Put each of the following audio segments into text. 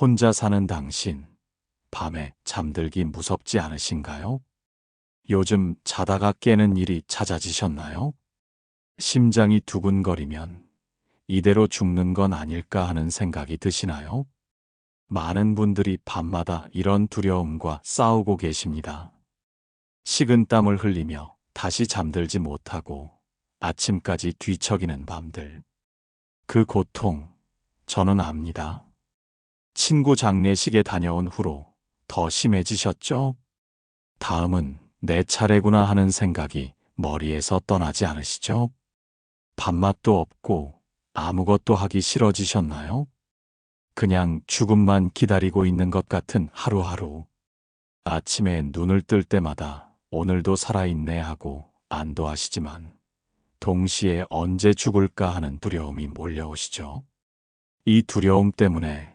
혼자 사는 당신, 밤에 잠들기 무섭지 않으신가요? 요즘 자다가 깨는 일이 잦아지셨나요? 심장이 두근거리면 이대로 죽는 건 아닐까 하는 생각이 드시나요? 많은 분들이 밤마다 이런 두려움과 싸우고 계십니다. 식은땀을 흘리며 다시 잠들지 못하고 아침까지 뒤척이는 밤들. 그 고통, 저는 압니다. 친구 장례식에 다녀온 후로 더 심해지셨죠? 다음은 내 차례구나 하는 생각이 머리에서 떠나지 않으시죠? 밥맛도 없고 아무것도 하기 싫어지셨나요? 그냥 죽음만 기다리고 있는 것 같은 하루하루. 아침에 눈을 뜰 때마다 오늘도 살아있네 하고 안도하시지만 동시에 언제 죽을까 하는 두려움이 몰려오시죠. 이 두려움 때문에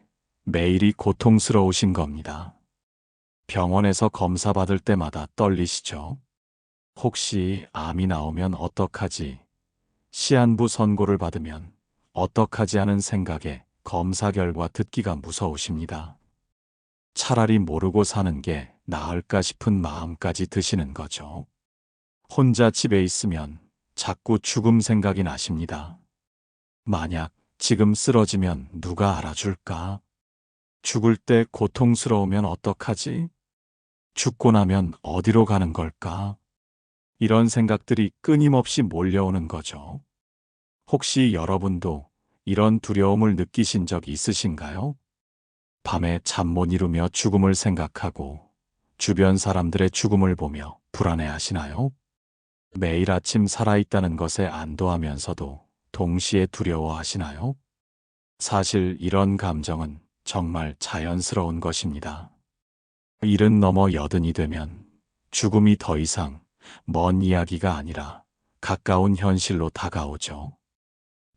매일이 고통스러우신 겁니다. 병원에서 검사 받을 때마다 떨리시죠? 혹시 암이 나오면 어떡하지? 시한부 선고를 받으면 어떡하지 하는 생각에 검사 결과 듣기가 무서우십니다. 차라리 모르고 사는 게 나을까 싶은 마음까지 드시는 거죠. 혼자 집에 있으면 자꾸 죽음 생각이 나십니다. 만약 지금 쓰러지면 누가 알아줄까? 죽을 때 고통스러우면 어떡하지? 죽고 나면 어디로 가는 걸까? 이런 생각들이 끊임없이 몰려오는 거죠. 혹시 여러분도 이런 두려움을 느끼신 적 있으신가요? 밤에 잠 못 이루며 죽음을 생각하고 주변 사람들의 죽음을 보며 불안해하시나요? 매일 아침 살아있다는 것에 안도하면서도 동시에 두려워하시나요? 사실 이런 감정은 정말 자연스러운 것입니다. 70 넘어 80이 되면 죽음이 더 이상 먼 이야기가 아니라 가까운 현실로 다가오죠.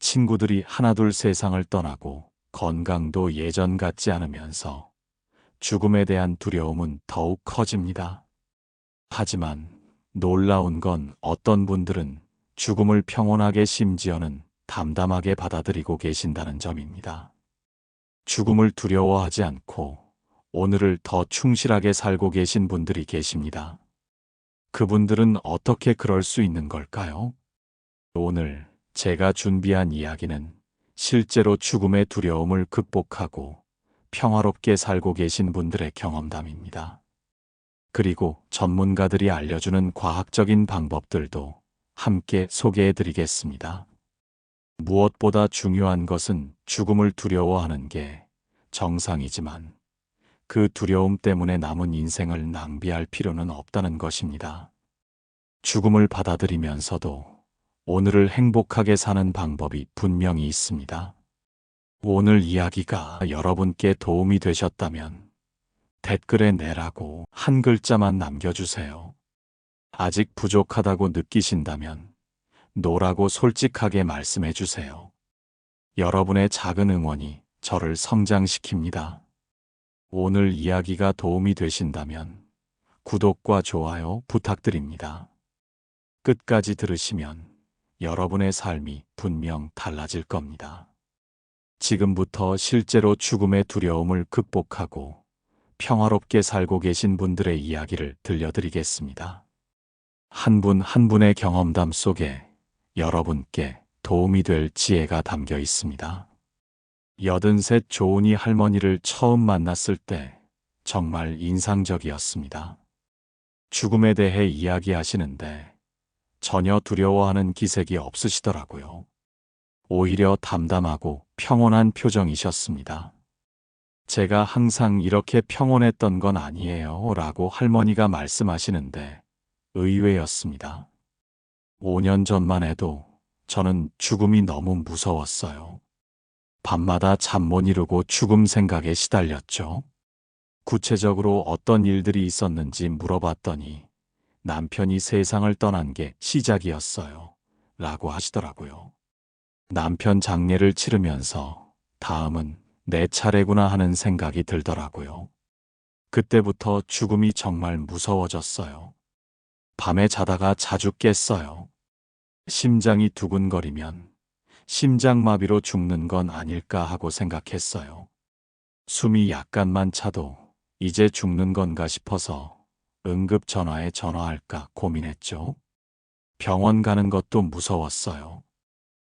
친구들이 하나둘 세상을 떠나고 건강도 예전 같지 않으면서 죽음에 대한 두려움은 더욱 커집니다. 하지만 놀라운 건 어떤 분들은 죽음을 평온하게 심지어는 담담하게 받아들이고 계신다는 점입니다. 죽음을 두려워하지 않고 오늘을 더 충실하게 살고 계신 분들이 계십니다. 그분들은 어떻게 그럴 수 있는 걸까요? 오늘 제가 준비한 이야기는 실제로 죽음의 두려움을 극복하고 평화롭게 살고 계신 분들의 경험담입니다. 그리고 전문가들이 알려주는 과학적인 방법들도 함께 소개해 드리겠습니다. 무엇보다 중요한 것은 죽음을 두려워하는 게 정상이지만 그 두려움 때문에 남은 인생을 낭비할 필요는 없다는 것입니다. 죽음을 받아들이면서도 오늘을 행복하게 사는 방법이 분명히 있습니다. 오늘 이야기가 여러분께 도움이 되셨다면 댓글에 내라고 한 글자만 남겨주세요. 아직 부족하다고 느끼신다면 노라고 솔직하게 말씀해 주세요. 여러분의 작은 응원이 저를 성장시킵니다. 오늘 이야기가 도움이 되신다면 구독과 좋아요 부탁드립니다. 끝까지 들으시면 여러분의 삶이 분명 달라질 겁니다. 지금부터 실제로 죽음의 두려움을 극복하고 평화롭게 살고 계신 분들의 이야기를 들려드리겠습니다. 한 분 한 분의 경험담 속에 여러분께 도움이 될 지혜가 담겨 있습니다. 83 조은희 할머니를 처음 만났을 때 정말 인상적이었습니다. 죽음에 대해 이야기하시는데 전혀 두려워하는 기색이 없으시더라고요. 오히려 담담하고 평온한 표정이셨습니다. 제가 항상 이렇게 평온했던 건 아니에요 라고 할머니가 말씀하시는데 의외였습니다. 5년 전만 해도 저는 죽음이 너무 무서웠어요. 밤마다 잠 못 이루고 죽음 생각에 시달렸죠. 구체적으로 어떤 일들이 있었는지 물어봤더니 남편이 세상을 떠난 게 시작이었어요 라고 하시더라고요. 남편 장례를 치르면서 다음은 내 차례구나 하는 생각이 들더라고요. 그때부터 죽음이 정말 무서워졌어요. 밤에 자다가 자주 깼어요. 심장이 두근거리면 심장마비로 죽는 건 아닐까 하고 생각했어요. 숨이 약간만 차도 이제 죽는 건가 싶어서 응급 전화에 전화할까 고민했죠. 병원 가는 것도 무서웠어요.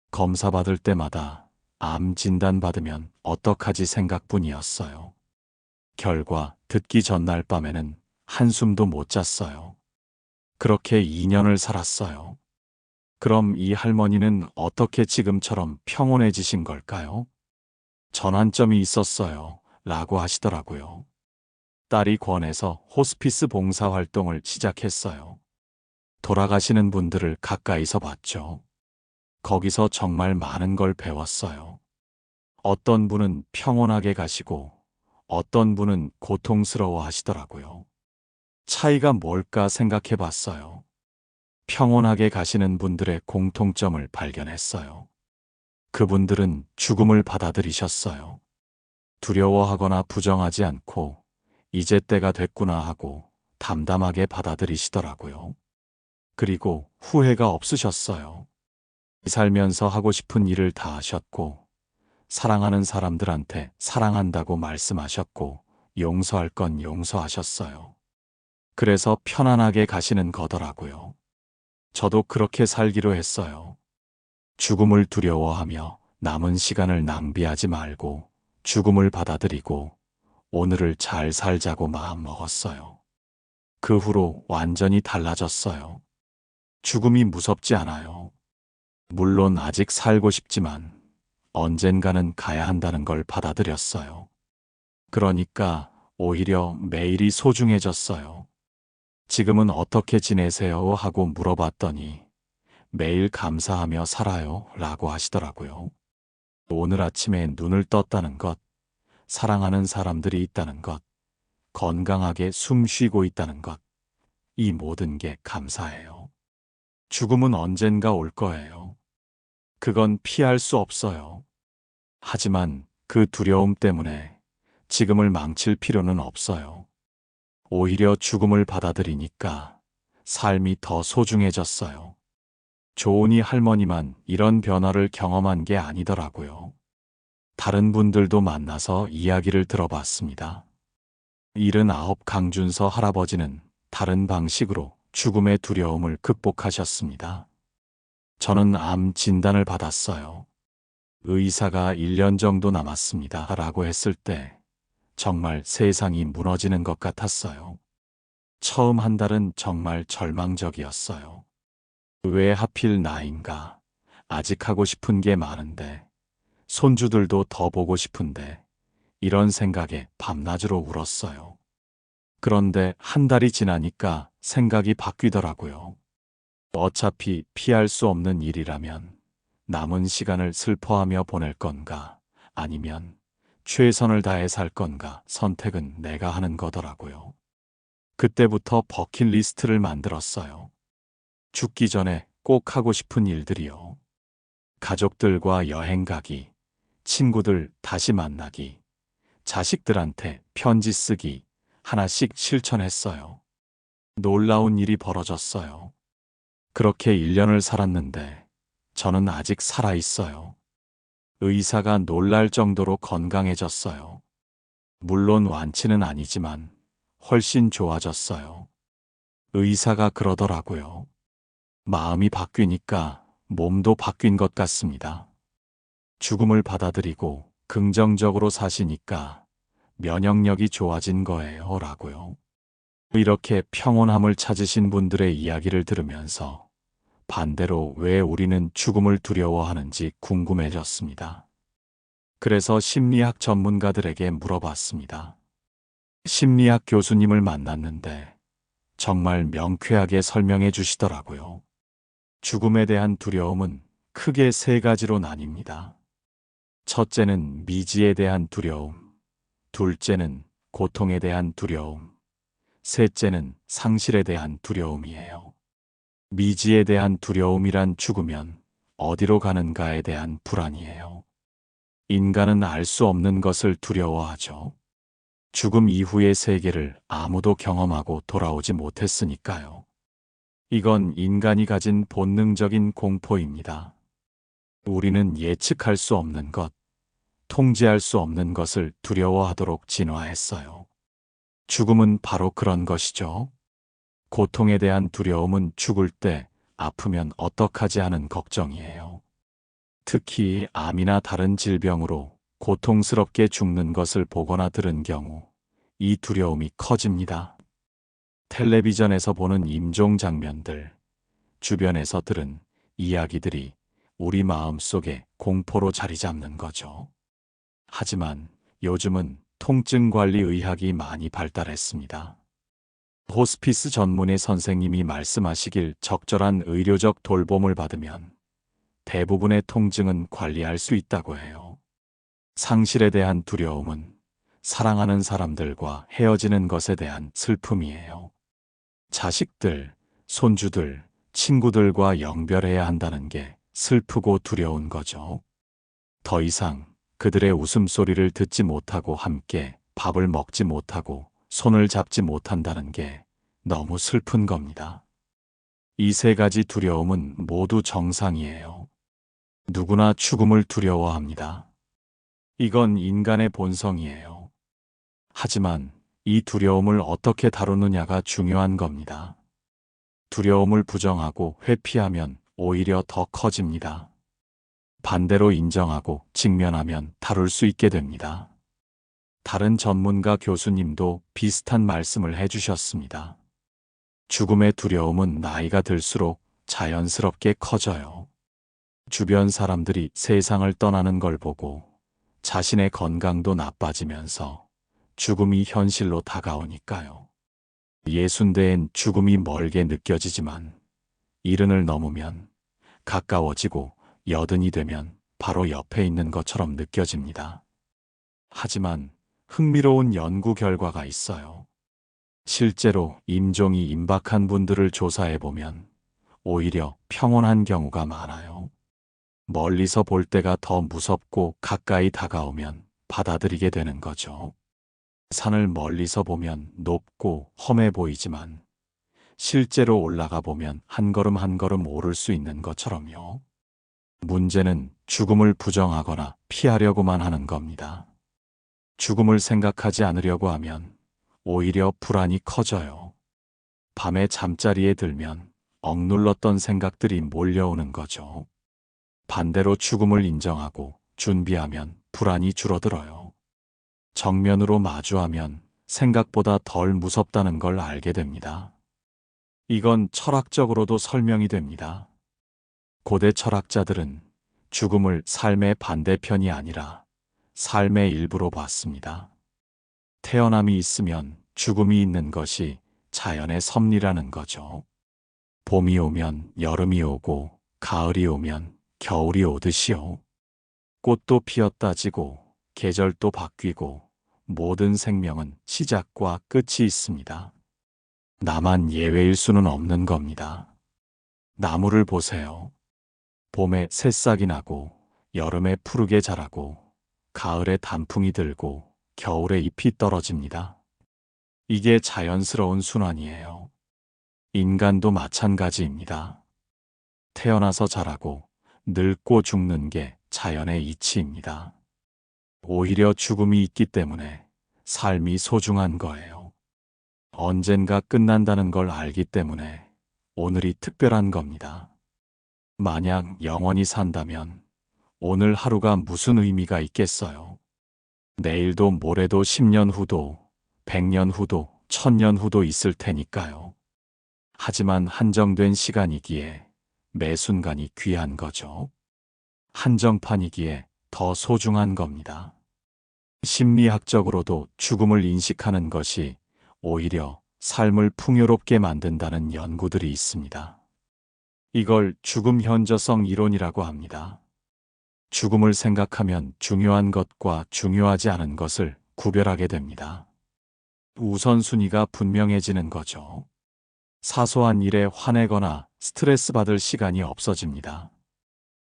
검사 받을 때마다 암 진단 받으면 어떡하지 생각뿐이었어요. 결과 듣기 전날 밤에는 한숨도 못 잤어요. 그렇게 2년을 살았어요. 그럼 이 할머니는 어떻게 지금처럼 평온해지신 걸까요? 전환점이 있었어요. 라고 하시더라고요. 딸이 권해서 호스피스 봉사활동을 시작했어요. 돌아가시는 분들을 가까이서 봤죠. 거기서 정말 많은 걸 배웠어요. 어떤 분은 평온하게 가시고 어떤 분은 고통스러워 하시더라고요. 차이가 뭘까 생각해 봤어요. 평온하게 가시는 분들의 공통점을 발견했어요. 그분들은 죽음을 받아들이셨어요. 두려워하거나 부정하지 않고 이제 때가 됐구나 하고 담담하게 받아들이시더라고요. 그리고 후회가 없으셨어요. 살면서 하고 싶은 일을 다 하셨고 사랑하는 사람들한테 사랑한다고 말씀하셨고 용서할 건 용서하셨어요. 그래서 편안하게 가시는 거더라고요. 저도 그렇게 살기로 했어요. 죽음을 두려워하며 남은 시간을 낭비하지 말고 죽음을 받아들이고 오늘을 잘 살자고 마음먹었어요. 그 후로 완전히 달라졌어요. 죽음이 무섭지 않아요. 물론 아직 살고 싶지만 언젠가는 가야 한다는 걸 받아들였어요. 그러니까 오히려 매일이 소중해졌어요. 지금은 어떻게 지내세요? 하고 물어봤더니 매일 감사하며 살아요 라고 하시더라고요. 오늘 아침에 눈을 떴다는 것, 사랑하는 사람들이 있다는 것, 건강하게 숨 쉬고 있다는 것, 이 모든 게 감사해요. 죽음은 언젠가 올 거예요. 그건 피할 수 없어요. 하지만 그 두려움 때문에 지금을 망칠 필요는 없어요. 오히려 죽음을 받아들이니까 삶이 더 소중해졌어요. 조은이 할머니만 이런 변화를 경험한 게 아니더라고요. 다른 분들도 만나서 이야기를 들어봤습니다. 79 강준서 할아버지는 다른 방식으로 죽음의 두려움을 극복하셨습니다. 저는 암 진단을 받았어요. 의사가 1년 정도 남았습니다. 라고 했을 때 정말 세상이 무너지는 것 같았어요. 처음 한 달은 정말 절망적이었어요. 왜 하필 나인가? 아직 하고 싶은 게 많은데, 손주들도 더 보고 싶은데, 이런 생각에 밤낮으로 울었어요. 그런데 한 달이 지나니까 생각이 바뀌더라고요. 어차피 피할 수 없는 일이라면 남은 시간을 슬퍼하며 보낼 건가, 아니면 최선을 다해 살 건가 선택은 내가 하는 거더라고요. 그때부터 버킷리스트를 만들었어요. 죽기 전에 꼭 하고 싶은 일들이요. 가족들과 여행 가기, 친구들 다시 만나기, 자식들한테 편지 쓰기 하나씩 실천했어요. 놀라운 일이 벌어졌어요. 그렇게 1년을 살았는데 저는 아직 살아있어요. 의사가 놀랄 정도로 건강해졌어요. 물론 완치는 아니지만 훨씬 좋아졌어요. 의사가 그러더라고요. 마음이 바뀌니까 몸도 바뀐 것 같습니다. 죽음을 받아들이고 긍정적으로 사시니까 면역력이 좋아진 거예요. 라고요. 이렇게 평온함을 찾으신 분들의 이야기를 들으면서 반대로 왜 우리는 죽음을 두려워하는지 궁금해졌습니다. 그래서 심리학 전문가들에게 물어봤습니다. 심리학 교수님을 만났는데 정말 명쾌하게 설명해 주시더라고요. 죽음에 대한 두려움은 크게 세 가지로 나뉩니다. 첫째는 미지에 대한 두려움, 둘째는 고통에 대한 두려움, 셋째는 상실에 대한 두려움이에요. 미지에 대한 두려움이란 죽으면 어디로 가는가에 대한 불안이에요. 인간은 알 수 없는 것을 두려워하죠. 죽음 이후의 세계를 아무도 경험하고 돌아오지 못했으니까요. 이건 인간이 가진 본능적인 공포입니다. 우리는 예측할 수 없는 것, 통제할 수 없는 것을 두려워하도록 진화했어요. 죽음은 바로 그런 것이죠. 고통에 대한 두려움은 죽을 때 아프면 어떡하지 하는 걱정이에요. 특히 암이나 다른 질병으로 고통스럽게 죽는 것을 보거나 들은 경우 이 두려움이 커집니다. 텔레비전에서 보는 임종 장면들, 주변에서 들은 이야기들이 우리 마음속에 공포로 자리 잡는 거죠. 하지만 요즘은 통증 관리 의학이 많이 발달했습니다. 호스피스 전문의 선생님이 말씀하시길 적절한 의료적 돌봄을 받으면 대부분의 통증은 관리할 수 있다고 해요. 상실에 대한 두려움은 사랑하는 사람들과 헤어지는 것에 대한 슬픔이에요. 자식들, 손주들, 친구들과 영별해야 한다는 게 슬프고 두려운 거죠. 더 이상 그들의 웃음소리를 듣지 못하고 함께 밥을 먹지 못하고 손을 잡지 못한다는 게 너무 슬픈 겁니다. 이 세 가지 두려움은 모두 정상이에요. 누구나 죽음을 두려워합니다. 이건 인간의 본성이에요. 하지만 이 두려움을 어떻게 다루느냐가 중요한 겁니다. 두려움을 부정하고 회피하면 오히려 더 커집니다. 반대로 인정하고 직면하면 다룰 수 있게 됩니다. 다른 전문가 교수님도 비슷한 말씀을 해주셨습니다. 죽음의 두려움은 나이가 들수록 자연스럽게 커져요. 주변 사람들이 세상을 떠나는 걸 보고 자신의 건강도 나빠지면서 죽음이 현실로 다가오니까요. 60대엔 죽음이 멀게 느껴지지만 70을 넘으면 가까워지고 80이 되면 바로 옆에 있는 것처럼 느껴집니다. 하지만 흥미로운 연구 결과가 있어요. 실제로 임종이 임박한 분들을 조사해보면 오히려 평온한 경우가 많아요. 멀리서 볼 때가 더 무섭고 가까이 다가오면 받아들이게 되는 거죠. 산을 멀리서 보면 높고 험해 보이지만 실제로 올라가 보면 한 걸음 한 걸음 오를 수 있는 것처럼요. 문제는 죽음을 부정하거나 피하려고만 하는 겁니다. 죽음을 생각하지 않으려고 하면 오히려 불안이 커져요. 밤에 잠자리에 들면 억눌렀던 생각들이 몰려오는 거죠. 반대로 죽음을 인정하고 준비하면 불안이 줄어들어요. 정면으로 마주하면 생각보다 덜 무섭다는 걸 알게 됩니다. 이건 철학적으로도 설명이 됩니다. 고대 철학자들은 죽음을 삶의 반대편이 아니라 삶의 일부로 봤습니다. 태어남이 있으면 죽음이 있는 것이 자연의 섭리라는 거죠. 봄이 오면 여름이 오고 가을이 오면 겨울이 오듯이요. 꽃도 피었다 지고 계절도 바뀌고 모든 생명은 시작과 끝이 있습니다. 나만 예외일 수는 없는 겁니다. 나무를 보세요. 봄에 새싹이 나고 여름에 푸르게 자라고 가을에 단풍이 들고 겨울에 잎이 떨어집니다. 이게 자연스러운 순환이에요. 인간도 마찬가지입니다. 태어나서 자라고 늙고 죽는 게 자연의 이치입니다. 오히려 죽음이 있기 때문에 삶이 소중한 거예요. 언젠가 끝난다는 걸 알기 때문에 오늘이 특별한 겁니다. 만약 영원히 산다면 오늘 하루가 무슨 의미가 있겠어요? 내일도 모레도 10년 후도 100년 후도 1000년 후도 있을 테니까요. 하지만 한정된 시간이기에 매 순간이 귀한 거죠. 한정판이기에 더 소중한 겁니다. 심리학적으로도 죽음을 인식하는 것이 오히려 삶을 풍요롭게 만든다는 연구들이 있습니다. 이걸 죽음 현저성 이론이라고 합니다. 죽음을 생각하면 중요한 것과 중요하지 않은 것을 구별하게 됩니다. 우선순위가 분명해지는 거죠. 사소한 일에 화내거나 스트레스 받을 시간이 없어집니다.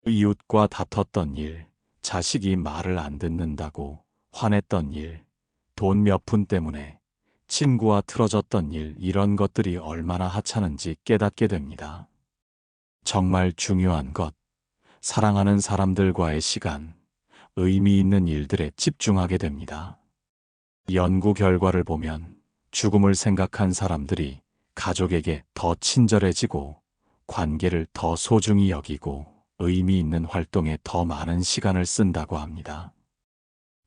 이웃과 다퉜던 일, 자식이 말을 안 듣는다고 화냈던 일, 돈 몇 푼 때문에 친구와 틀어졌던 일, 이런 것들이 얼마나 하찮은지 깨닫게 됩니다. 정말 중요한 것, 사랑하는 사람들과의 시간, 의미 있는 일들에 집중하게 됩니다. 연구 결과를 보면 죽음을 생각한 사람들이 가족에게 더 친절해지고 관계를 더 소중히 여기고 의미 있는 활동에 더 많은 시간을 쓴다고 합니다.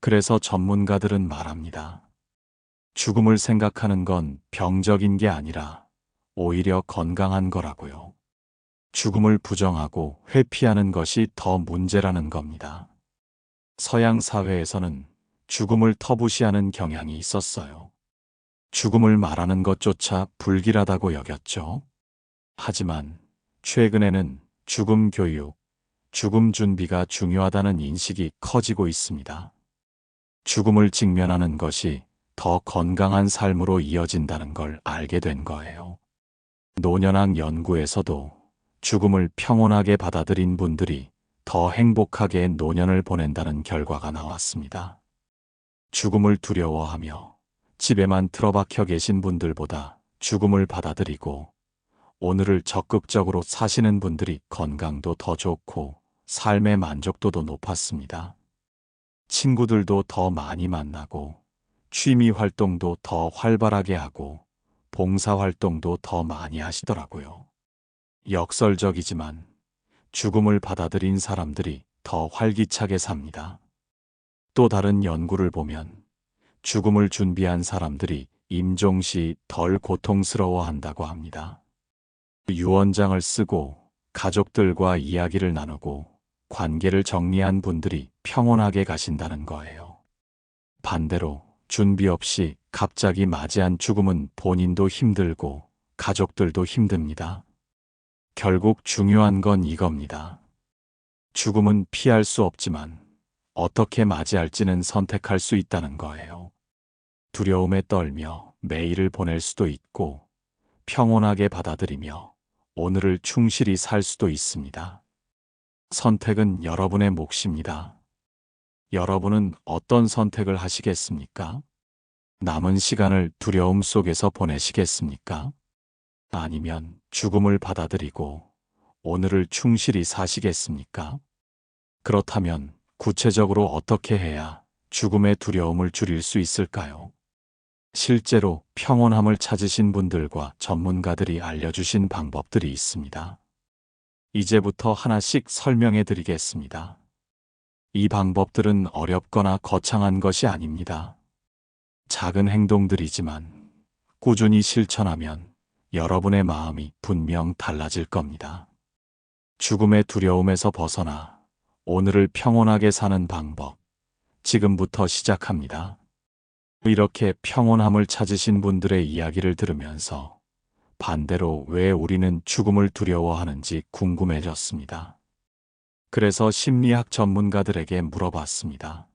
그래서 전문가들은 말합니다. 죽음을 생각하는 건 병적인 게 아니라 오히려 건강한 거라고요. 죽음을 부정하고 회피하는 것이 더 문제라는 겁니다. 서양 사회에서는 죽음을 터부시하는 경향이 있었어요. 죽음을 말하는 것조차 불길하다고 여겼죠. 하지만 최근에는 죽음 교육, 죽음 준비가 중요하다는 인식이 커지고 있습니다. 죽음을 직면하는 것이 더 건강한 삶으로 이어진다는 걸 알게 된 거예요. 노년학 연구에서도 죽음을 평온하게 받아들인 분들이 더 행복하게 노년을 보낸다는 결과가 나왔습니다. 죽음을 두려워하며 집에만 틀어박혀 계신 분들보다 죽음을 받아들이고 오늘을 적극적으로 사시는 분들이 건강도 더 좋고 삶의 만족도도 높았습니다. 친구들도 더 많이 만나고 취미 활동도 더 활발하게 하고 봉사 활동도 더 많이 하시더라고요. 역설적이지만 죽음을 받아들인 사람들이 더 활기차게 삽니다. 또 다른 연구를 보면 죽음을 준비한 사람들이 임종시 덜 고통스러워한다고 합니다. 유언장을 쓰고 가족들과 이야기를 나누고 관계를 정리한 분들이 평온하게 가신다는 거예요. 반대로 준비 없이 갑자기 맞이한 죽음은 본인도 힘들고 가족들도 힘듭니다. 결국 중요한 건 이겁니다. 죽음은 피할 수 없지만 어떻게 맞이할지는 선택할 수 있다는 거예요. 두려움에 떨며 매일을 보낼 수도 있고 평온하게 받아들이며 오늘을 충실히 살 수도 있습니다. 선택은 여러분의 몫입니다. 여러분은 어떤 선택을 하시겠습니까? 남은 시간을 두려움 속에서 보내시겠습니까? 아니면 죽음을 받아들이고 오늘을 충실히 사시겠습니까? 그렇다면 구체적으로 어떻게 해야 죽음의 두려움을 줄일 수 있을까요? 실제로 평온함을 찾으신 분들과 전문가들이 알려주신 방법들이 있습니다. 이제부터 하나씩 설명해 드리겠습니다. 이 방법들은 어렵거나 거창한 것이 아닙니다. 작은 행동들이지만 꾸준히 실천하면 여러분의 마음이 분명 달라질 겁니다. 죽음의 두려움에서 벗어나 오늘을 평온하게 사는 방법, 지금부터 시작합니다. 이렇게 평온함을 찾으신 분들의 이야기를 들으면서 반대로 왜 우리는 죽음을 두려워하는지 궁금해졌습니다. 그래서 심리학 전문가들에게 물어봤습니다.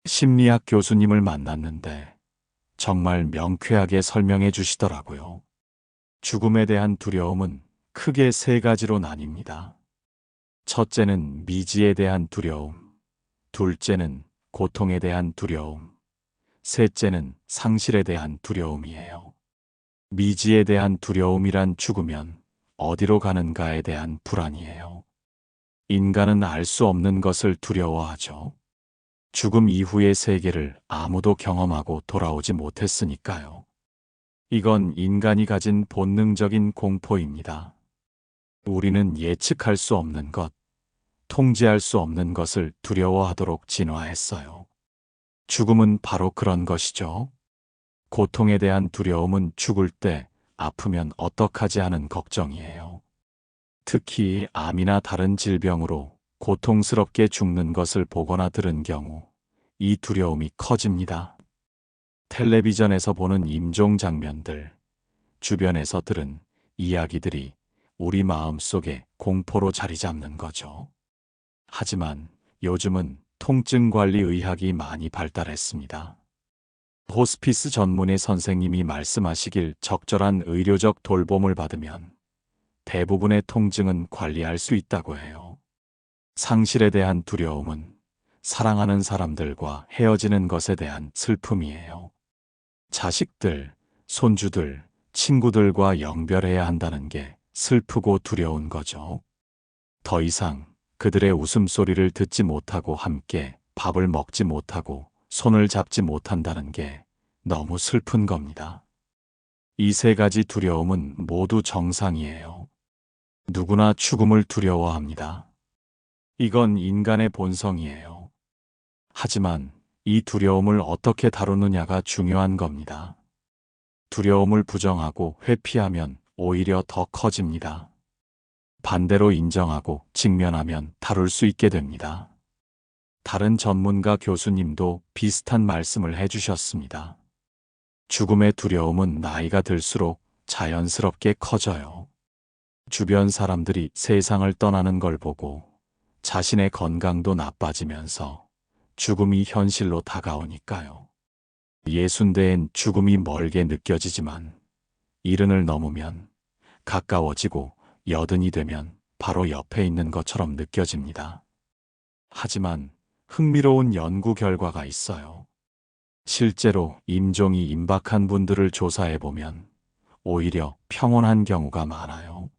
심리학 교수님을 만났는데 정말 명쾌하게 설명해 주시더라고요. 죽음에 대한 두려움은 크게 세 가지로 나뉩니다. 첫째는 미지에 대한 두려움, 둘째는 고통에 대한 두려움, 셋째는 상실에 대한 두려움이에요. 미지에 대한 두려움이란 죽으면 어디로 가는가에 대한 불안이에요. 인간은 알 수 없는 것을 두려워하죠. 죽음 이후의 세계를 아무도 경험하고 돌아오지 못했으니까요. 이건 인간이 가진 본능적인 공포입니다. 우리는 예측할 수 없는 것, 통제할 수 없는 것을 두려워하도록 진화했어요. 죽음은 바로 그런 것이죠. 고통에 대한 두려움은 죽을 때 아프면 어떡하지 하는 걱정이에요. 특히 암이나 다른 질병으로 고통스럽게 죽는 것을 보거나 들은 경우 이 두려움이 커집니다. 텔레비전에서 보는 임종 장면들, 주변에서 들은 이야기들이 우리 마음속에 공포로 자리 잡는 거죠. 하지만 요즘은 통증 관리 의학이 많이 발달했습니다. 호스피스 전문의 선생님이 말씀하시길 적절한 의료적 돌봄을 받으면 대부분의 통증은 관리할 수 있다고 해요. 상실에 대한 두려움은 사랑하는 사람들과 헤어지는 것에 대한 슬픔이에요. 자식들, 손주들, 친구들과 영별해야 한다는 게 슬프고 두려운 거죠. 더 이상 그들의 웃음소리를 듣지 못하고 함께 밥을 먹지 못하고 손을 잡지 못한다는 게 너무 슬픈 겁니다. 이 세 가지 두려움은 모두 정상이에요. 누구나 죽음을 두려워합니다. 이건 인간의 본성이에요. 하지만 이 두려움을 어떻게 다루느냐가 중요한 겁니다. 두려움을 부정하고 회피하면 오히려 더 커집니다. 반대로 인정하고 직면하면 다룰 수 있게 됩니다. 다른 전문가 교수님도 비슷한 말씀을 해주셨습니다. 죽음의 두려움은 나이가 들수록 자연스럽게 커져요. 주변 사람들이 세상을 떠나는 걸 보고 자신의 건강도 나빠지면서 죽음이 현실로 다가오니까요. 60대엔 죽음이 멀게 느껴지지만 70을 넘으면 가까워지고 80이 되면 바로 옆에 있는 것처럼 느껴집니다. 하지만 흥미로운 연구 결과가 있어요. 실제로 임종이 임박한 분들을 조사해보면 오히려 평온한 경우가 많아요.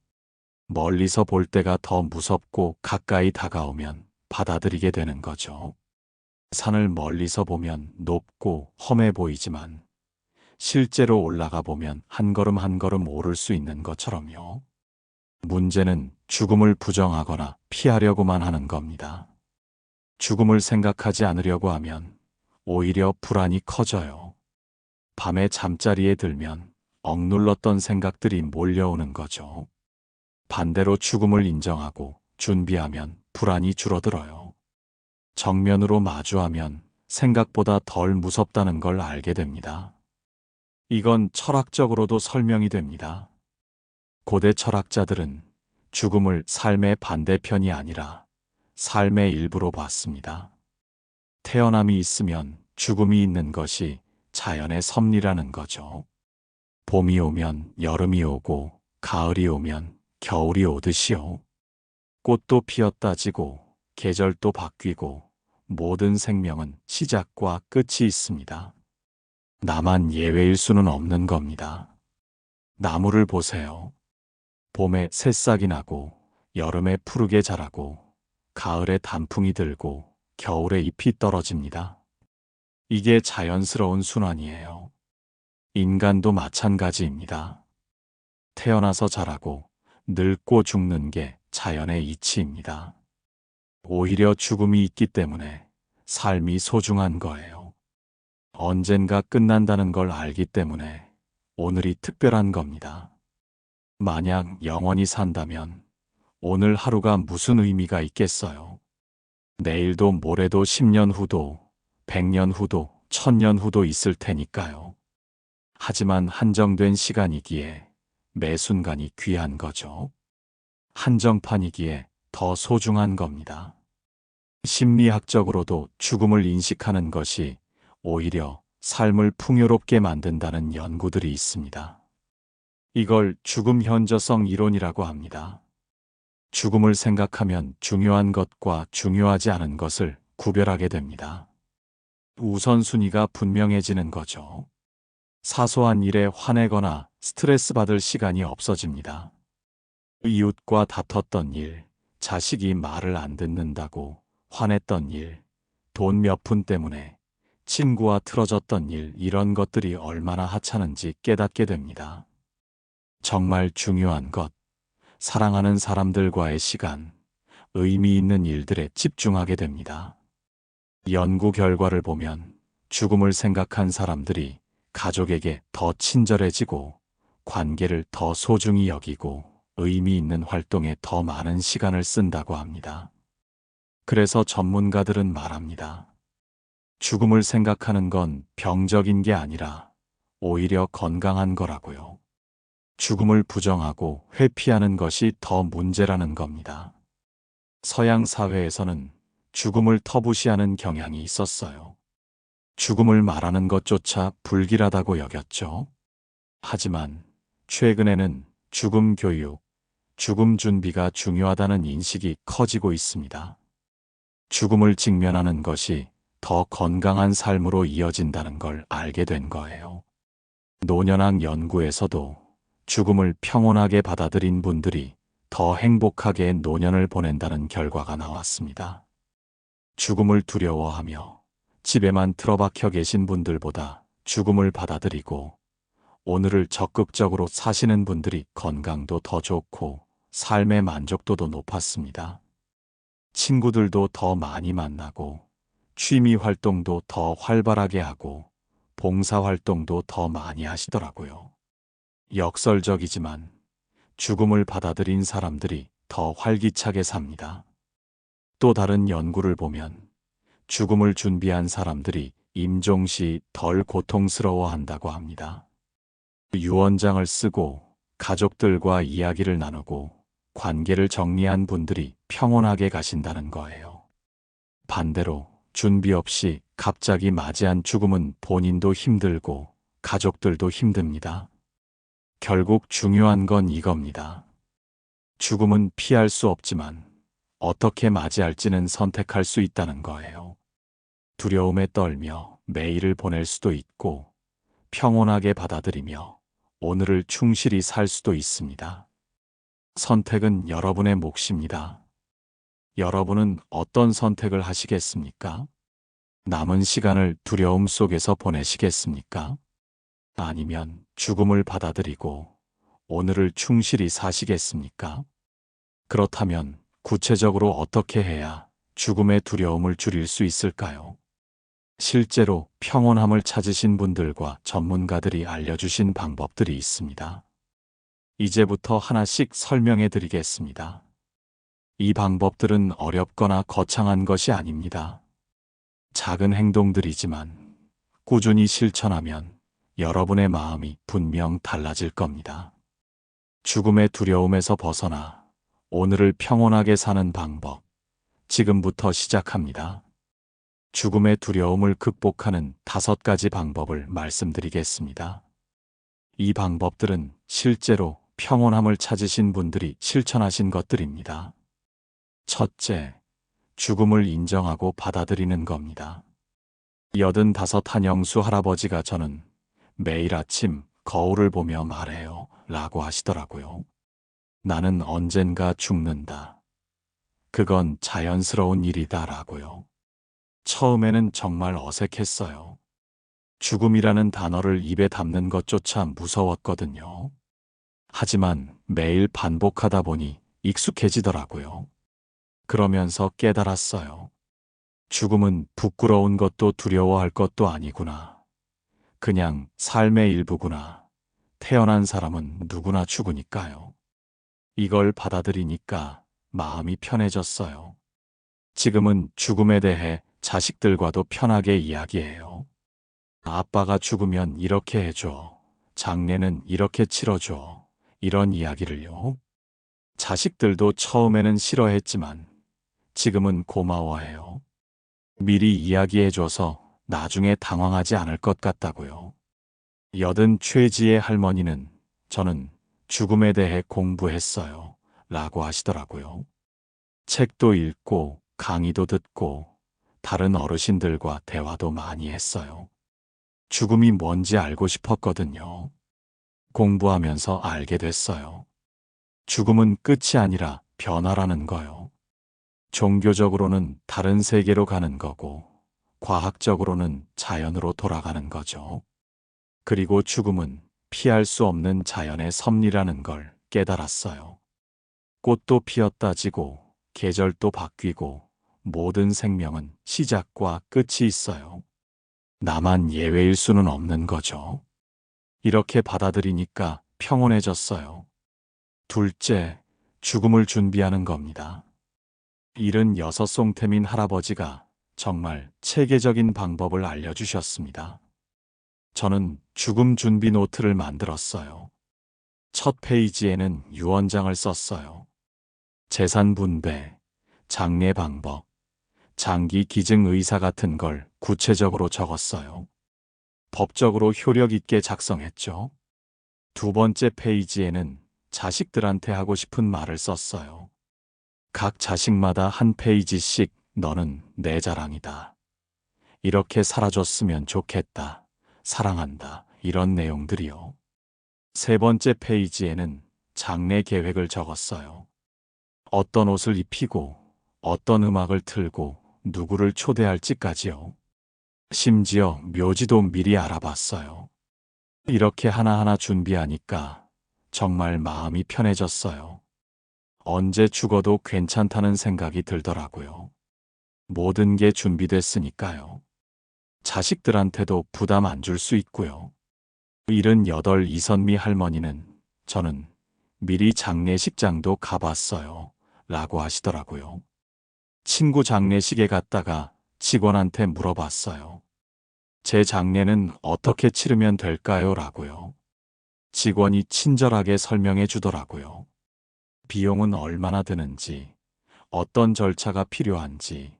멀리서 볼 때가 더 무섭고 가까이 다가오면 받아들이게 되는 거죠. 산을 멀리서 보면 높고 험해 보이지만 실제로 올라가 보면 한 걸음 한 걸음 오를 수 있는 것처럼요. 문제는 죽음을 부정하거나 피하려고만 하는 겁니다. 죽음을 생각하지 않으려고 하면 오히려 불안이 커져요. 밤에 잠자리에 들면 억눌렀던 생각들이 몰려오는 거죠. 반대로 죽음을 인정하고 준비하면 불안이 줄어들어요. 정면으로 마주하면 생각보다 덜 무섭다는 걸 알게 됩니다. 이건 철학적으로도 설명이 됩니다. 고대 철학자들은 죽음을 삶의 반대편이 아니라 삶의 일부로 봤습니다. 태어남이 있으면 죽음이 있는 것이 자연의 섭리라는 거죠. 봄이 오면 여름이 오고 가을이 오면 겨울이 오듯이요. 꽃도 피었다 지고 계절도 바뀌고 모든 생명은 시작과 끝이 있습니다. 나만 예외일 수는 없는 겁니다. 나무를 보세요. 봄에 새싹이 나고 여름에 푸르게 자라고 가을에 단풍이 들고 겨울에 잎이 떨어집니다. 이게 자연스러운 순환이에요. 인간도 마찬가지입니다. 태어나서 자라고 늙고 죽는 게 자연의 이치입니다. 오히려 죽음이 있기 때문에 삶이 소중한 거예요. 언젠가 끝난다는 걸 알기 때문에 오늘이 특별한 겁니다. 만약 영원히 산다면 오늘 하루가 무슨 의미가 있겠어요? 내일도 모레도 10년 후도 100년 후도 1000년 후도 있을 테니까요. 하지만 한정된 시간이기에 매 순간이 귀한 거죠. 한정판이기에 더 소중한 겁니다. 심리학적으로도 죽음을 인식하는 것이 오히려 삶을 풍요롭게 만든다는 연구들이 있습니다. 이걸 죽음 현저성 이론이라고 합니다. 죽음을 생각하면 중요한 것과 중요하지 않은 것을 구별하게 됩니다. 우선순위가 분명해지는 거죠. 사소한 일에 화내거나 스트레스 받을 시간이 없어집니다. 이웃과 다퉜던 일, 자식이 말을 안 듣는다고 화냈던 일, 돈 몇 푼 때문에 친구와 틀어졌던 일, 이런 것들이 얼마나 하찮은지 깨닫게 됩니다. 정말 중요한 것, 사랑하는 사람들과의 시간, 의미 있는 일들에 집중하게 됩니다. 연구 결과를 보면 죽음을 생각한 사람들이 가족에게 더 친절해지고 관계를 더 소중히 여기고 의미 있는 활동에 더 많은 시간을 쓴다고 합니다. 그래서 전문가들은 말합니다. 죽음을 생각하는 건 병적인 게 아니라 오히려 건강한 거라고요. 죽음을 부정하고 회피하는 것이 더 문제라는 겁니다. 서양 사회에서는 죽음을 터부시하는 경향이 있었어요. 죽음을 말하는 것조차 불길하다고 여겼죠. 하지만 최근에는 죽음 교육, 죽음 준비가 중요하다는 인식이 커지고 있습니다. 죽음을 직면하는 것이 더 건강한 삶으로 이어진다는 걸 알게 된 거예요. 노년학 연구에서도 죽음을 평온하게 받아들인 분들이 더 행복하게 노년을 보낸다는 결과가 나왔습니다. 죽음을 두려워하며 집에만 틀어박혀 계신 분들보다 죽음을 받아들이고 오늘을 적극적으로 사시는 분들이 건강도 더 좋고 삶의 만족도도 높았습니다. 친구들도 더 많이 만나고 취미 활동도 더 활발하게 하고 봉사 활동도 더 많이 하시더라고요. 역설적이지만 죽음을 받아들인 사람들이 더 활기차게 삽니다. 또 다른 연구를 보면 죽음을 준비한 사람들이 임종시 덜 고통스러워한다고 합니다. 유언장을 쓰고 가족들과 이야기를 나누고 관계를 정리한 분들이 평온하게 가신다는 거예요. 반대로 준비 없이 갑자기 맞이한 죽음은 본인도 힘들고 가족들도 힘듭니다. 결국 중요한 건 이겁니다. 죽음은 피할 수 없지만 어떻게 맞이할지는 선택할 수 있다는 거예요. 두려움에 떨며 매일을 보낼 수도 있고 평온하게 받아들이며 오늘을 충실히 살 수도 있습니다. 선택은 여러분의 몫입니다. 여러분은 어떤 선택을 하시겠습니까? 남은 시간을 두려움 속에서 보내시겠습니까? 아니면 죽음을 받아들이고 오늘을 충실히 사시겠습니까? 그렇다면 구체적으로 어떻게 해야 죽음의 두려움을 줄일 수 있을까요? 실제로 평온함을 찾으신 분들과 전문가들이 알려주신 방법들이 있습니다. 이제부터 하나씩 설명해 드리겠습니다. 이 방법들은 어렵거나 거창한 것이 아닙니다. 작은 행동들이지만 꾸준히 실천하면 여러분의 마음이 분명 달라질 겁니다. 죽음의 두려움에서 벗어나 오늘을 평온하게 사는 방법, 지금부터 시작합니다. 죽음의 두려움을 극복하는 5가지 방법을 말씀드리겠습니다. 이 방법들은 실제로 평온함을 찾으신 분들이 실천하신 것들입니다. 첫째, 죽음을 인정하고 받아들이는 겁니다. 85 한영수 할아버지가 저는 매일 아침 거울을 보며 말해요 라고 하시더라고요. 나는 언젠가 죽는다. 그건 자연스러운 일이다 라고요. 처음에는 정말 어색했어요. 죽음이라는 단어를 입에 담는 것조차 무서웠거든요. 하지만 매일 반복하다 보니 익숙해지더라고요. 그러면서 깨달았어요. 죽음은 부끄러운 것도 두려워할 것도 아니구나. 그냥 삶의 일부구나. 태어난 사람은 누구나 죽으니까요. 이걸 받아들이니까 마음이 편해졌어요. 지금은 죽음에 대해 자식들과도 편하게 이야기해요. 아빠가 죽으면 이렇게 해줘. 장례는 이렇게 치러줘. 이런 이야기를요. 자식들도 처음에는 싫어했지만 지금은 고마워해요. 미리 이야기해줘서 나중에 당황하지 않을 것 같다고요. 80 최지의 할머니는 저는 죽음에 대해 공부했어요. 라고 하시더라고요. 책도 읽고 강의도 듣고 다른 어르신들과 대화도 많이 했어요. 죽음이 뭔지 알고 싶었거든요. 공부하면서 알게 됐어요. 죽음은 끝이 아니라 변화라는 거요. 종교적으로는 다른 세계로 가는 거고, 과학적으로는 자연으로 돌아가는 거죠. 그리고 죽음은 피할 수 없는 자연의 섭리라는 걸 깨달았어요. 꽃도 피었다 지고, 계절도 바뀌고, 모든 생명은 시작과 끝이 있어요. 나만 예외일 수는 없는 거죠. 이렇게 받아들이니까 평온해졌어요. 둘째, 죽음을 준비하는 겁니다. 76 송태민 할아버지가 정말 체계적인 방법을 알려주셨습니다. 저는 죽음 준비 노트를 만들었어요. 첫 페이지에는 유언장을 썼어요. 재산 분배, 장례 방법, 장기 기증 의사 같은 걸 구체적으로 적었어요. 법적으로 효력 있게 작성했죠. 두 번째 페이지에는 자식들한테 하고 싶은 말을 썼어요. 각 자식마다 한 페이지씩 너는 내 자랑이다. 이렇게 살아줬으면 좋겠다. 사랑한다. 이런 내용들이요. 세 번째 페이지에는 장례 계획을 적었어요. 어떤 옷을 입히고 어떤 음악을 틀고 누구를 초대할지까지요. 심지어 묘지도 미리 알아봤어요. 이렇게 하나하나 준비하니까 정말 마음이 편해졌어요. 언제 죽어도 괜찮다는 생각이 들더라고요. 모든 게 준비됐으니까요. 자식들한테도 부담 안 줄 수 있고요. 78 이선미 할머니는 저는 미리 장례식장도 가봤어요. 라고 하시더라고요. 친구 장례식에 갔다가 직원한테 물어봤어요. 제 장례는 어떻게 치르면 될까요? 라고요. 직원이 친절하게 설명해 주더라고요. 비용은 얼마나 드는지, 어떤 절차가 필요한지,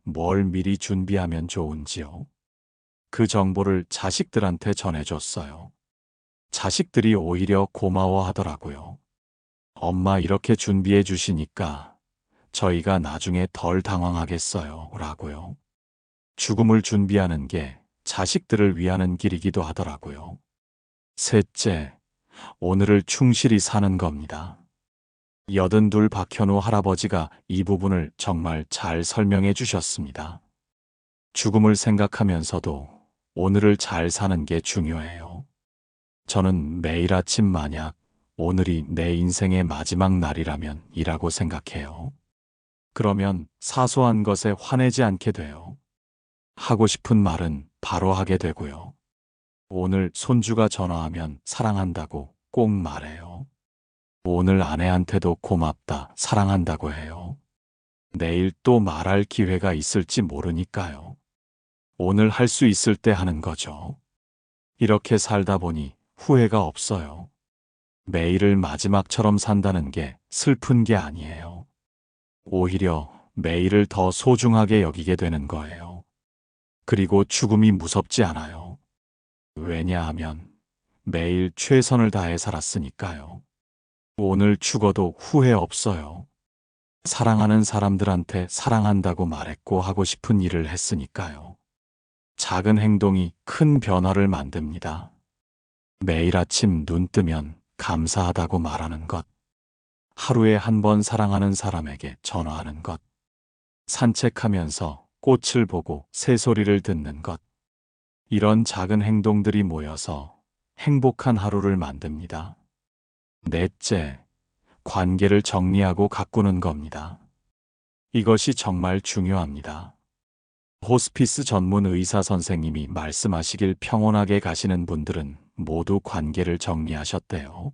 뭘 미리 준비하면 좋은지요. 그 정보를 자식들한테 전해줬어요. 자식들이 오히려 고마워하더라고요. 엄마 이렇게 준비해 주시니까 저희가 나중에 덜 당황하겠어요. 라고요. 죽음을 준비하는 게 자식들을 위하는 길이기도 하더라고요. 셋째, 오늘을 충실히 사는 겁니다. 82 박현우 할아버지가 이 부분을 정말 잘 설명해 주셨습니다. 죽음을 생각하면서도 오늘을 잘 사는 게 중요해요. 저는 매일 아침 만약 오늘이 내 인생의 마지막 날이라면 이라고 생각해요. 그러면 사소한 것에 화내지 않게 돼요. 하고 싶은 말은 바로 하게 되고요. 오늘 손주가 전화하면 사랑한다고 꼭 말해요. 오늘 아내한테도 고맙다, 사랑한다고 해요. 내일 또 말할 기회가 있을지 모르니까요. 오늘 할 수 있을 때 하는 거죠. 이렇게 살다 보니 후회가 없어요. 매일을 마지막처럼 산다는 게 슬픈 게 아니에요. 오히려 매일을 더 소중하게 여기게 되는 거예요. 그리고 죽음이 무섭지 않아요. 왜냐하면 매일 최선을 다해 살았으니까요. 오늘 죽어도 후회 없어요. 사랑하는 사람들한테 사랑한다고 말했고 하고 싶은 일을 했으니까요. 작은 행동이 큰 변화를 만듭니다. 매일 아침 눈 뜨면 감사하다고 말하는 것. 하루에 한 번 사랑하는 사람에게 전화하는 것. 산책하면서 꽃을 보고 새소리를 듣는 것. 이런 작은 행동들이 모여서 행복한 하루를 만듭니다. 넷째, 관계를 정리하고 가꾸는 겁니다. 이것이 정말 중요합니다. 호스피스 전문 의사 선생님이 말씀하시길 평온하게 가시는 분들은 모두 관계를 정리하셨대요.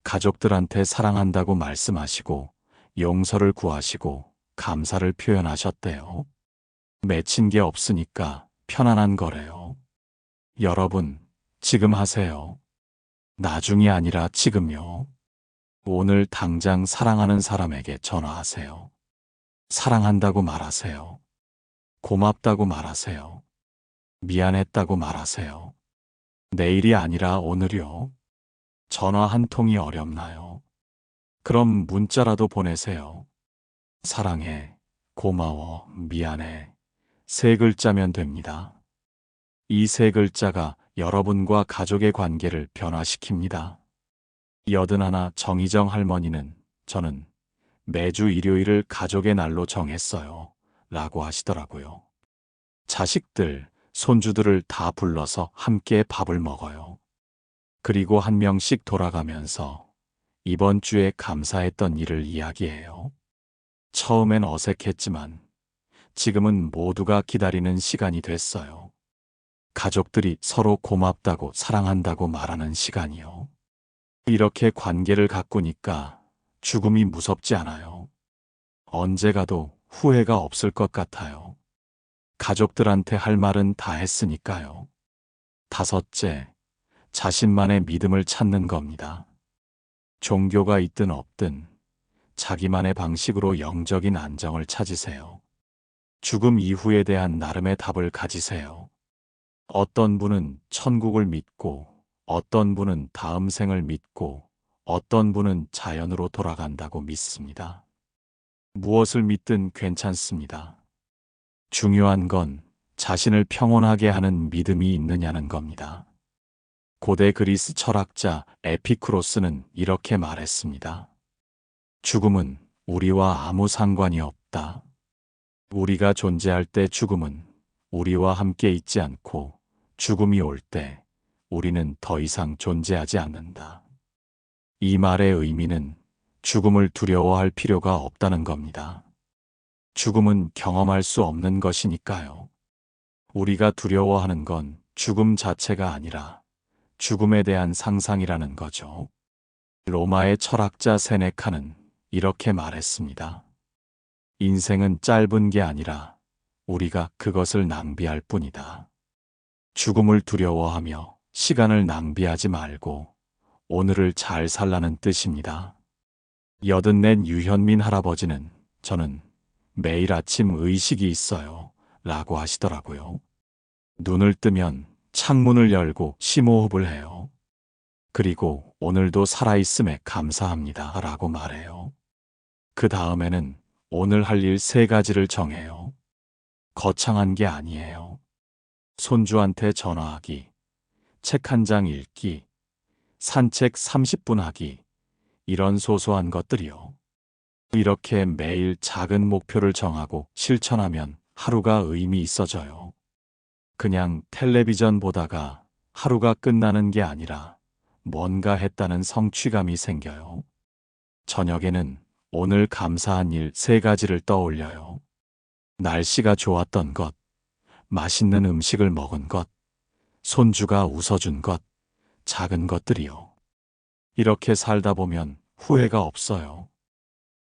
가족들한테 사랑한다고 말씀하시고 용서를 구하시고 감사를 표현하셨대요. 맺힌 게 없으니까 편안한 거래요. 여러분, 지금 하세요. 나중이 아니라 지금요. 오늘 당장 사랑하는 사람에게 전화하세요. 사랑한다고 말하세요. 고맙다고 말하세요. 미안했다고 말하세요. 내일이 아니라 오늘이요. 전화 한 통이 어렵나요? 그럼 문자라도 보내세요. 사랑해, 고마워, 미안해. 3글자면 됩니다. 이 3글자가 여러분과 가족의 관계를 변화시킵니다. 81 정희정 할머니는 저는 매주 일요일을 가족의 날로 정했어요. 라고 하시더라고요. 자식들, 손주들을 다 불러서 함께 밥을 먹어요. 그리고 한 명씩 돌아가면서 이번 주에 감사했던 일을 이야기해요. 처음엔 어색했지만 지금은 모두가 기다리는 시간이 됐어요. 가족들이 서로 고맙다고 사랑한다고 말하는 시간이요. 이렇게 관계를 가꾸니까 죽음이 무섭지 않아요. 언제 가도 후회가 없을 것 같아요. 가족들한테 할 말은 다 했으니까요. 다섯째, 자신만의 믿음을 찾는 겁니다. 종교가 있든 없든 자기만의 방식으로 영적인 안정을 찾으세요. 죽음 이후에 대한 나름의 답을 가지세요. 어떤 분은 천국을 믿고, 어떤 분은 다음 생을 믿고, 어떤 분은 자연으로 돌아간다고 믿습니다. 무엇을 믿든 괜찮습니다. 중요한 건 자신을 평온하게 하는 믿음이 있느냐는 겁니다. 고대 그리스 철학자 에피쿠로스는 이렇게 말했습니다. 죽음은 우리와 아무 상관이 없다. 우리가 존재할 때 죽음은 우리와 함께 있지 않고 죽음이 올 때 우리는 더 이상 존재하지 않는다. 이 말의 의미는 죽음을 두려워할 필요가 없다는 겁니다. 죽음은 경험할 수 없는 것이니까요. 우리가 두려워하는 건 죽음 자체가 아니라 죽음에 대한 상상이라는 거죠. 로마의 철학자 세네카는 이렇게 말했습니다. 인생은 짧은 게 아니라 우리가 그것을 낭비할 뿐이다. 죽음을 두려워하며 시간을 낭비하지 말고 오늘을 잘 살라는 뜻입니다. 84 유현민 할아버지는 저는 매일 아침 의식이 있어요 라고 하시더라고요. 눈을 뜨면 창문을 열고 심호흡을 해요. 그리고 오늘도 살아있음에 감사합니다 라고 말해요. 그 다음에는 오늘 할 일 3가지를 정해요. 거창한 게 아니에요. 손주한테 전화하기, 책 한 장 읽기, 산책 30분 하기, 이런 소소한 것들이요. 이렇게 매일 작은 목표를 정하고 실천하면 하루가 의미 있어져요. 그냥 텔레비전 보다가 하루가 끝나는 게 아니라 뭔가 했다는 성취감이 생겨요. 저녁에는 오늘 감사한 일 3가지를 떠올려요. 날씨가 좋았던 것, 맛있는 음식을 먹은 것, 손주가 웃어준 것, 작은 것들이요. 이렇게 살다 보면 후회가 없어요.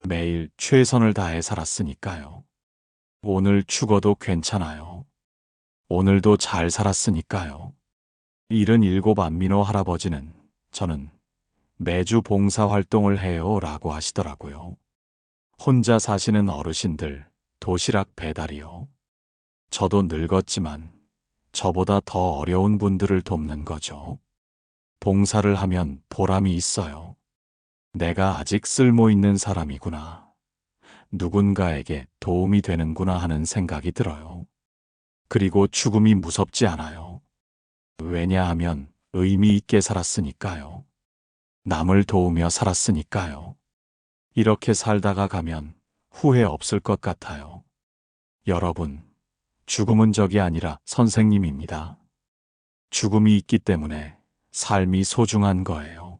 매일 최선을 다해 살았으니까요. 오늘 죽어도 괜찮아요. 오늘도 잘 살았으니까요. 77 안민호 할아버지는 저는 매주 봉사활동을 해요 라고 하시더라고요. 혼자 사시는 어르신들 도시락 배달이요. 저도 늙었지만 저보다 더 어려운 분들을 돕는 거죠. 봉사를 하면 보람이 있어요. 내가 아직 쓸모 있는 사람이구나. 누군가에게 도움이 되는구나 하는 생각이 들어요. 그리고 죽음이 무섭지 않아요. 왜냐하면 의미 있게 살았으니까요. 남을 도우며 살았으니까요. 이렇게 살다가 가면 후회 없을 것 같아요. 여러분, 죽음은 적이 아니라 선생님입니다. 죽음이 있기 때문에 삶이 소중한 거예요.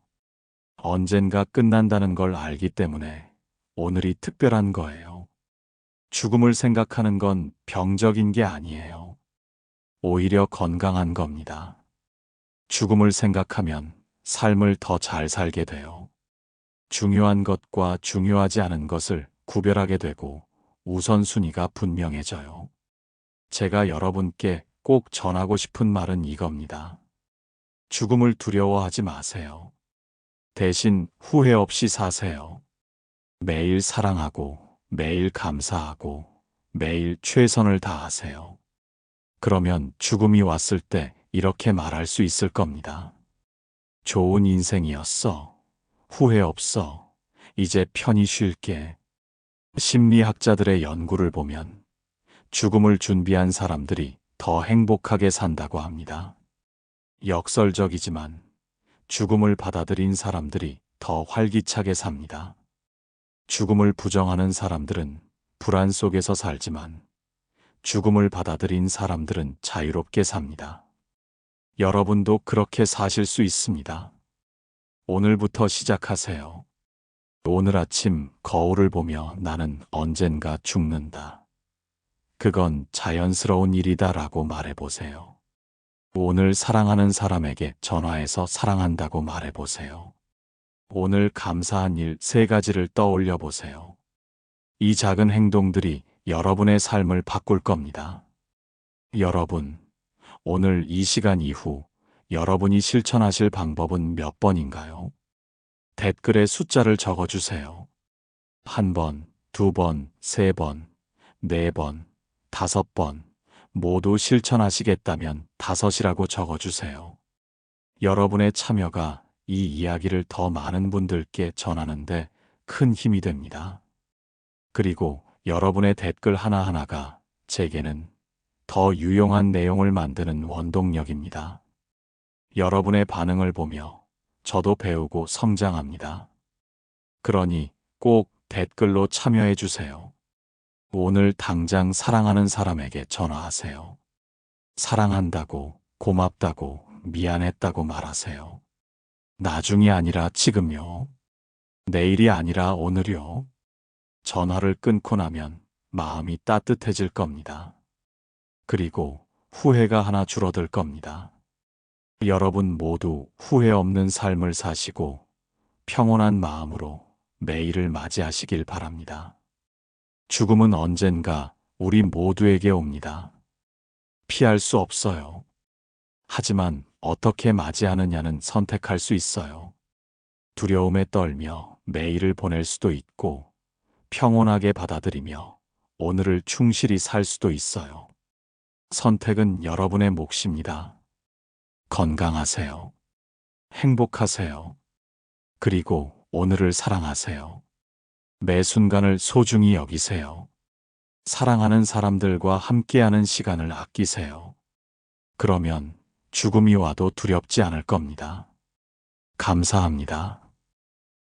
언젠가 끝난다는 걸 알기 때문에 오늘이 특별한 거예요. 죽음을 생각하는 건 병적인 게 아니에요. 오히려 건강한 겁니다. 죽음을 생각하면 삶을 더 잘 살게 돼요. 중요한 것과 중요하지 않은 것을 구별하게 되고 우선순위가 분명해져요. 제가 여러분께 꼭 전하고 싶은 말은 이겁니다. 죽음을 두려워하지 마세요. 대신 후회 없이 사세요. 매일 사랑하고, 매일 감사하고, 매일 최선을 다하세요. 그러면 죽음이 왔을 때 이렇게 말할 수 있을 겁니다. 좋은 인생이었어. 후회 없어. 이제 편히 쉴게. 심리학자들의 연구를 보면 죽음을 준비한 사람들이 더 행복하게 산다고 합니다. 역설적이지만 죽음을 받아들인 사람들이 더 활기차게 삽니다. 죽음을 부정하는 사람들은 불안 속에서 살지만 죽음을 받아들인 사람들은 자유롭게 삽니다. 여러분도 그렇게 사실 수 있습니다. 오늘부터 시작하세요. 오늘 아침 거울을 보며 나는 언젠가 죽는다. 그건 자연스러운 일이다라고 말해보세요. 오늘 사랑하는 사람에게 전화해서 사랑한다고 말해보세요. 오늘 감사한 일 3가지를 떠올려 보세요. 이 작은 행동들이 여러분의 삶을 바꿀 겁니다. 여러분, 오늘 이 시간 이후 여러분이 실천하실 방법은 몇 번인가요? 댓글에 숫자를 적어주세요. 1번, 2번, 3번, 4번, 5번, 모두 실천하시겠다면 5이라고 적어주세요. 여러분의 참여가 이 이야기를 더 많은 분들께 전하는데 큰 힘이 됩니다. 그리고 여러분의 댓글 하나하나가 제게는 더 유용한 내용을 만드는 원동력입니다. 여러분의 반응을 보며 저도 배우고 성장합니다. 그러니 꼭 댓글로 참여해 주세요. 오늘 당장 사랑하는 사람에게 전화하세요. 사랑한다고, 고맙다고, 미안했다고 말하세요. 나중이 아니라 지금요. 내일이 아니라 오늘요. 전화를 끊고 나면 마음이 따뜻해질 겁니다. 그리고 후회가 하나 줄어들 겁니다. 여러분 모두 후회 없는 삶을 사시고 평온한 마음으로 매일을 맞이하시길 바랍니다. 죽음은 언젠가 우리 모두에게 옵니다. 피할 수 없어요. 하지만 어떻게 맞이하느냐는 선택할 수 있어요. 두려움에 떨며 매일을 보낼 수도 있고 평온하게 받아들이며 오늘을 충실히 살 수도 있어요. 선택은 여러분의 몫입니다. 건강하세요. 행복하세요. 그리고 오늘을 사랑하세요. 매 순간을 소중히 여기세요. 사랑하는 사람들과 함께하는 시간을 아끼세요. 그러면 죽음이 와도 두렵지 않을 겁니다. 감사합니다.